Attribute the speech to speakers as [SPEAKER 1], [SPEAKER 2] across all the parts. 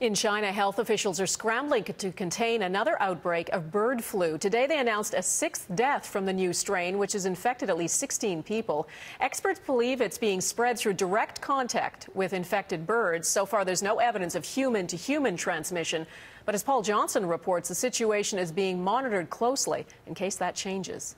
[SPEAKER 1] In China, health officials are scrambling to contain another outbreak of bird flu. Today, they announced a sixth death from the new strain, which has infected at least 16 people. Experts believe it's being spread through direct contact with infected birds. So far, there's no evidence of human-to-human transmission. But as Paul Johnson reports, the situation is being monitored closely in case that changes.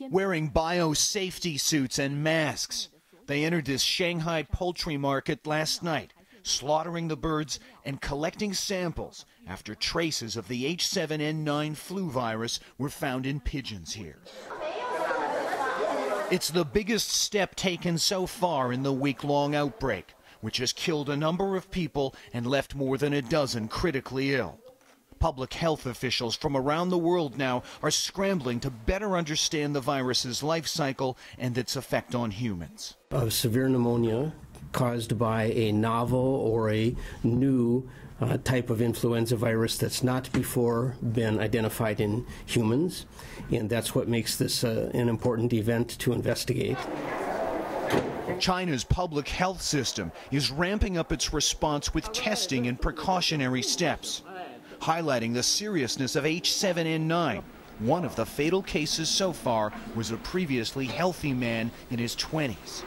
[SPEAKER 2] Wearing biosafety suits and masks, they entered this Shanghai poultry market last night, slaughtering the birds and collecting samples after traces of the H7N9 flu virus were found in pigeons here. It's the biggest step taken so far in the week-long outbreak, which has killed a number of people and left more than a dozen critically ill. Public health officials from around the world now are scrambling to better understand the virus's life cycle and its effect on humans.
[SPEAKER 3] Of severe pneumonia caused by a novel or a new type of influenza virus that's not before been identified in humans, and that's what makes this an important event to investigate.
[SPEAKER 2] China's public health system is ramping up its response with testing and precautionary steps, highlighting the seriousness of H7N9. One of the fatal cases so far was a previously healthy man in his 20s.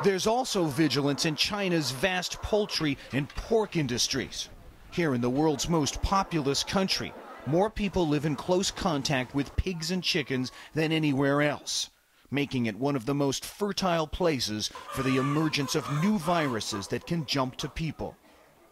[SPEAKER 2] There's also vigilance in China's vast poultry and pork industries. Here in the world's most populous country, more people live in close contact with pigs and chickens than anywhere else, making it one of the most fertile places for the emergence of new viruses that can jump to people.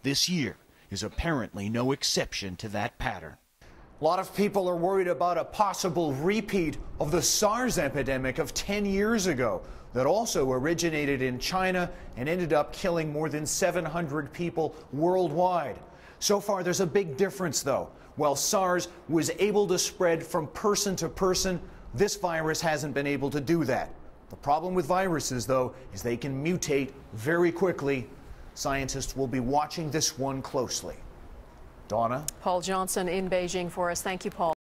[SPEAKER 2] This year is apparently no exception to that pattern.
[SPEAKER 4] A lot of people are worried about a possible repeat of the SARS epidemic of 10 years ago that also originated in China and ended up killing more than 700 people worldwide. So far, there's a big difference, though. While SARS was able to spread from person to person, this virus hasn't been able to do that. The problem with viruses, though, is they can mutate very quickly. Scientists will be watching this one closely. DAWNA?
[SPEAKER 1] Paul Johnson in Beijing for us. Thank you, Paul.